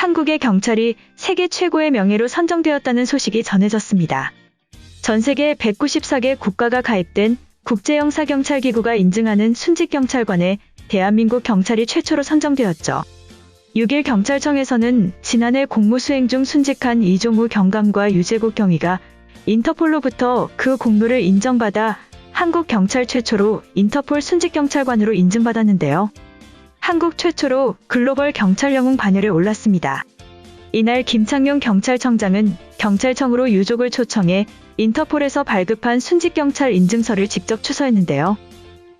한국의 경찰이 세계 최고의 명예로 선정되었다는 소식이 전해졌습니다. 전 세계 194개 국가가 가입된 국제형사경찰기구가 인증하는 순직경찰관에 대한민국 경찰이 최초로 선정되었죠. 6일 경찰청에서는 지난해 공무수행 중 순직한 이종우 경감과 유재국 경위가 인터폴로부터 그 공로를 인정받아 한국 경찰 최초로 인터폴 순직경찰관으로 인증받았는데요. 한국 최초로 글로벌 경찰 영웅 반열에 올랐습니다. 이날 김창룡 경찰청장은 경찰청으로 유족을 초청해 인터폴에서 발급한 순직경찰 인증서를 직접 추서했는데요.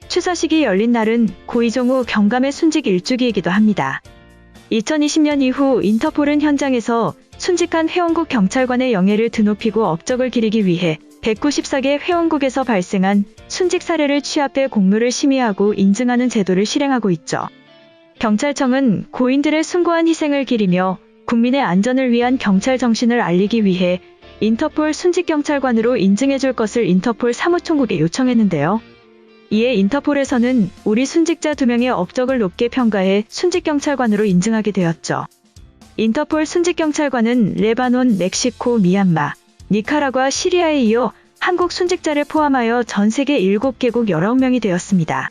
추서식이 열린 날은 고 이종우 경감의 순직 1주기이기도 합니다. 2020년 이후 인터폴은 현장에서 순직한 회원국 경찰관의 영예를 드높이고 업적을 기리기 위해 194개 회원국에서 발생한 순직 사례를 취합해 공로를 심의하고 인증하는 제도를 실행하고 있죠. 경찰청은 고인들의 숭고한 희생을 기리며 국민의 안전을 위한 경찰 정신을 알리기 위해 인터폴 순직경찰관으로 인증해줄 것을 인터폴 사무총국에 요청했는데요. 이에 인터폴에서는 우리 순직자 2명의 업적을 높게 평가해 순직경찰관으로 인증하게 되었죠. 인터폴 순직경찰관은 레바논, 멕시코, 미얀마, 니카라과, 시리아에 이어 한국 순직자를 포함하여 전 세계 7개국 19명이 되었습니다.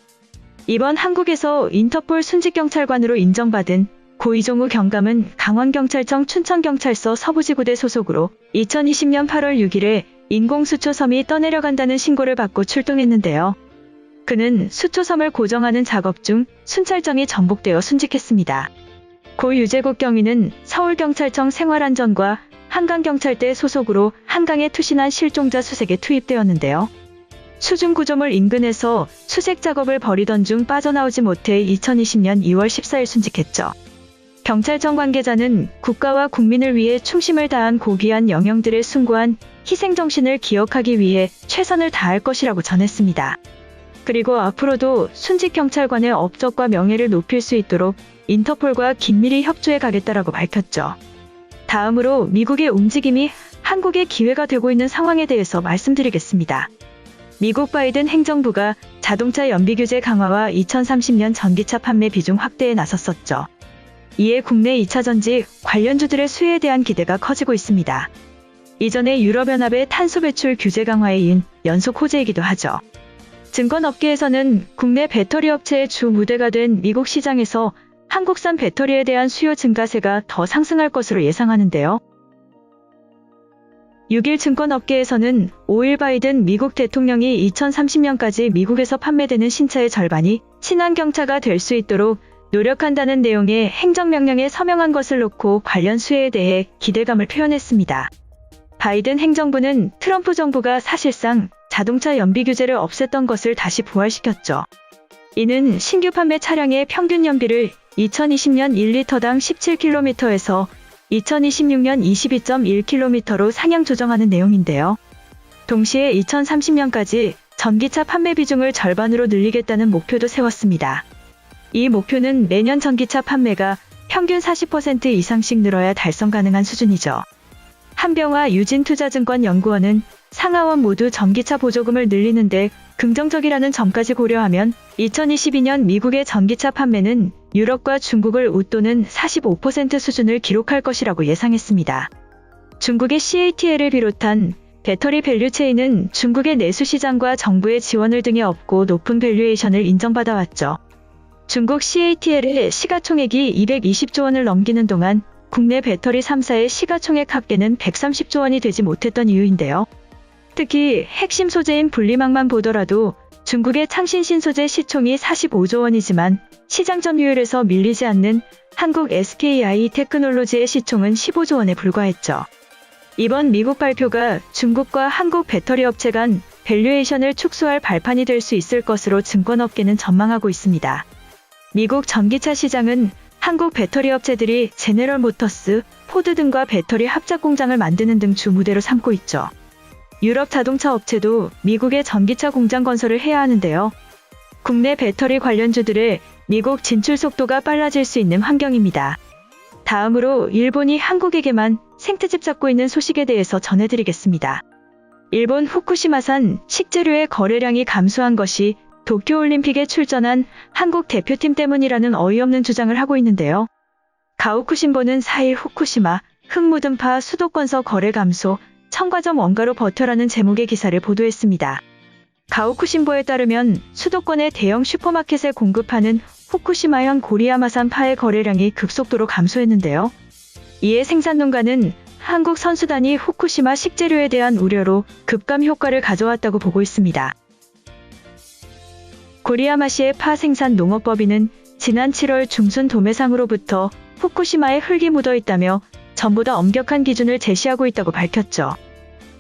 이번 한국에서 인터폴 순직경찰관으로 인정받은 고 이종우 경감은 강원경찰청 춘천경찰서 서부지구대 소속으로 2020년 8월 6일에 인공수초섬이 떠내려간다는 신고를 받고 출동했는데요. 그는 수초섬을 고정하는 작업 중 순찰정이 전복되어 순직했습니다. 고 유재국 경위는 서울경찰청 생활안전과 한강경찰대 소속으로 한강에 투신한 실종자 수색에 투입되었는데요. 수중구조물 인근에서 수색 작업을 벌이던 중 빠져나오지 못해 2020년 2월 14일 순직했죠. 경찰청 관계자는 국가와 국민을 위해 충심을 다한 고귀한 영령들의 숭고한 희생정신을 기억하기 위해 최선을 다할 것이라고 전했습니다. 그리고 앞으로도 순직경찰관의 업적과 명예를 높일 수 있도록 인터폴과 긴밀히 협조해 가겠다라고 밝혔죠. 다음으로 미국의 움직임이 한국의 기회가 되고 있는 상황에 대해서 말씀드리겠습니다. 미국 바이든 행정부가 자동차 연비 규제 강화와 2030년 전기차 판매 비중 확대에 나섰었죠. 이에 국내 2차 전지 관련주들의 수혜에 대한 기대가 커지고 있습니다. 이전에 유럽연합의 탄소 배출 규제 강화에 이은 연속 호재이기도 하죠. 증권업계에서는 국내 배터리 업체의 주 무대가 된 미국 시장에서 한국산 배터리에 대한 수요 증가세가 더 상승할 것으로 예상하는데요. 6일 증권업계에서는 5일 바이든 미국 대통령이 2030년까지 미국에서 판매되는 신차의 절반이 친환경차가 될 수 있도록 노력한다는 내용의 행정명령에 서명한 것을 놓고 관련 수혜에 대해 기대감을 표현했습니다. 바이든 행정부는 트럼프 정부가 사실상 자동차 연비 규제를 없앴던 것을 다시 부활시켰죠. 이는 신규 판매 차량의 평균 연비를 2020년 1리터당 17km에서 2026년 22.1km로 상향 조정하는 내용인데요. 동시에 2030년까지 전기차 판매 비중을 절반으로 늘리겠다는 목표도 세웠습니다. 이 목표는 매년 전기차 판매가 평균 40% 이상씩 늘어야 달성 가능한 수준이죠. 한병화 유진투자증권연구원은 상하원 모두 전기차 보조금을 늘리는데 긍정적이라는 점까지 고려하면 2022년 미국의 전기차 판매는 유럽과 중국을 웃도는 45% 수준을 기록할 것이라고 예상했습니다. 중국의 CATL을 비롯한 배터리 밸류체인은 중국의 내수 시장과 정부의 지원을 등에 업고 높은 밸류에이션을 인정받아왔죠. 중국 CATL의 시가총액이 220조 원을 넘기는 동안 국내 배터리 3사의 시가총액 합계는 130조 원이 되지 못했던 이유인데요. 특히 핵심 소재인 분리막만 보더라도 중국의 창신신 소재 시총이 45조 원이지만 시장 점유율에서 밀리지 않는 한국 SKI 테크놀로지의 시총은 15조 원에 불과했죠. 이번 미국 발표가 중국과 한국 배터리 업체 간 밸류에이션을 축소할 발판이 될 수 있을 것으로 증권업계는 전망하고 있습니다. 미국 전기차 시장은 한국 배터리 업체들이 제네럴 모터스, 포드 등과 배터리 합작 공장을 만드는 등 주 무대로 삼고 있죠. 유럽 자동차 업체도 미국의 전기차 공장 건설을 해야 하는데요. 국내 배터리 관련주들의 미국 진출 속도가 빨라질 수 있는 환경입니다. 다음으로 일본이 한국에게만 생트집 잡고 있는 소식에 대해서 전해드리겠습니다. 일본 후쿠시마산 식재료의 거래량이 감소한 것이 도쿄올림픽에 출전한 한국 대표팀 때문이라는 어이없는 주장을 하고 있는데요. 가오쿠신보는 4일 후쿠시마, 흙 묻은 수도권서 거래 감소, 첨가점 원가로 버텨라는 제목의 기사를 보도했습니다. 가오쿠신보에 따르면 수도권의 대형 슈퍼마켓에 공급하는 후쿠시마현 고리야마산 파의 거래량이 급속도로 감소했는데요. 이에 생산농가는 한국 선수단이 후쿠시마 식재료에 대한 우려로 급감 효과를 가져왔다고 보고 있습니다. 고리야마시의 파 생산 농업법인은 지난 7월 중순 도매상으로부터 후쿠시마에 흙이 묻어 있다며 전보다 엄격한 기준을 제시하고 있다고 밝혔죠.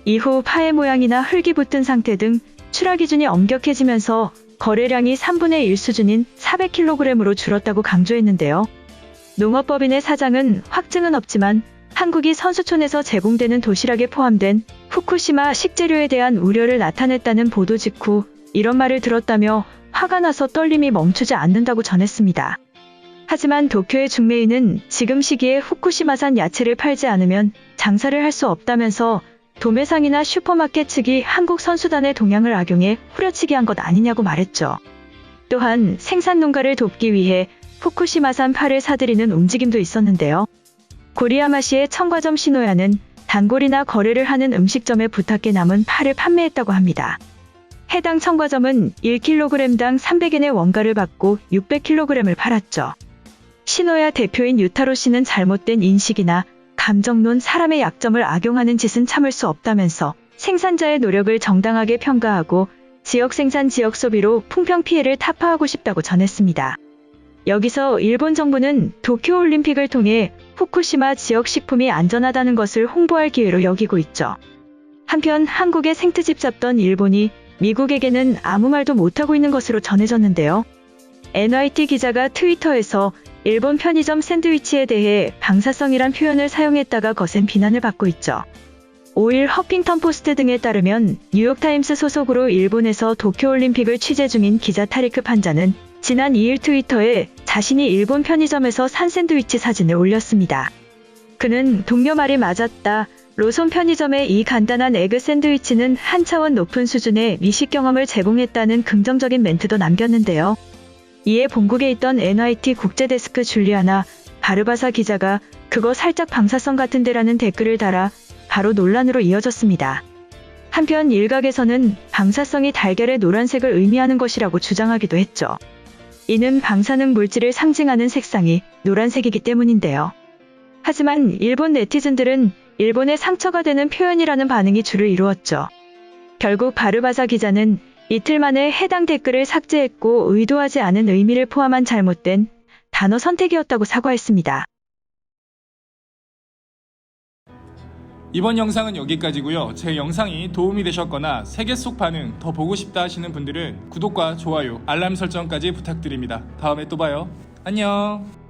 이후 파의 모양이나 흙이 붙은 상태 등 출하 기준이 엄격해지면서 거래량이 3분의 1 수준인 400kg으로 줄었다고 강조했는데요. 농업법인의 사장은 확증은 없지만 한국이 선수촌에서 제공되는 도시락에 포함된 후쿠시마 식재료에 대한 우려를 나타냈다는 보도 직후 이런 말을 들었다며 화가 나서 떨림이 멈추지 않는다고 전했습니다. 하지만 도쿄의 중매인은 지금 시기에 후쿠시마산 야채를 팔지 않으면 장사를 할 수 없다면서 도매상이나 슈퍼마켓 측이 한국 선수단의 동향을 악용해 후려치기 한 것 아니냐고 말했죠. 또한 생산 농가를 돕기 위해 후쿠시마산 파를 사들이는 움직임도 있었는데요. 고리야마시의 첨가점 시노야는 단골이나 거래를 하는 음식점에 부탁해 남은 파를 판매했다고 합니다. 해당 첨가점은 1kg당 300엔의 원가를 받고 600kg을 팔았죠. 시노야 대표인 유타로 씨는 잘못된 인식이나 감정론 사람의 약점을 악용하는 짓은 참을 수 없다면서 생산자의 노력을 정당하게 평가하고 지역 생산 지역 소비로 풍평 피해를 타파하고 싶다고 전했습니다. 여기서 일본 정부는 도쿄올림픽을 통해 후쿠시마 지역 식품이 안전하다는 것을 홍보할 기회로 여기고 있죠. 한편 한국의 생트집 잡던 일본이 미국에게는 아무 말도 못하고 있는 것으로 전해졌는데요. NYT 기자가 트위터에서 일본 편의점 샌드위치에 대해 방사성이란 표현을 사용했다가 거센 비난을 받고 있죠. 5일 허핑턴 포스트 등에 따르면 뉴욕타임스 소속으로 일본에서 도쿄올림픽을 취재 중인 기자 타리크 판자는 지난 2일 트위터에 자신이 일본 편의점에서 산 샌드위치 사진을 올렸습니다. 그는 동료 말이 맞았다. 로손 편의점의 이 간단한 에그 샌드위치는 한 차원 높은 수준의 미식 경험을 제공했다는 긍정적인 멘트도 남겼는데요. 이에 본국에 있던 NYT 국제데스크 줄리아나 바르바사 기자가 그거 살짝 방사성 같은데라는 댓글을 달아 바로 논란으로 이어졌습니다. 한편 일각에서는 방사성이 달걀의 노란색을 의미하는 것이라고 주장하기도 했죠. 이는 방사능 물질을 상징하는 색상이 노란색이기 때문인데요. 하지만 일본 네티즌들은 일본의 상처가 되는 표현이라는 반응이 주를 이루었죠. 결국 바르바사 기자는 이틀 만에 해당 댓글을 삭제했고 의도하지 않은 의미를 포함한 잘못된 단어 선택이었다고 사과했습니다. 이번 영상은 여기까지고요. 제 영상이 도움이 되셨거나 세계 속 반응 더 보고 싶다 하시는 분들은 구독과 좋아요, 알람 설정까지 부탁드립니다. 다음에 또 봐요. 안녕.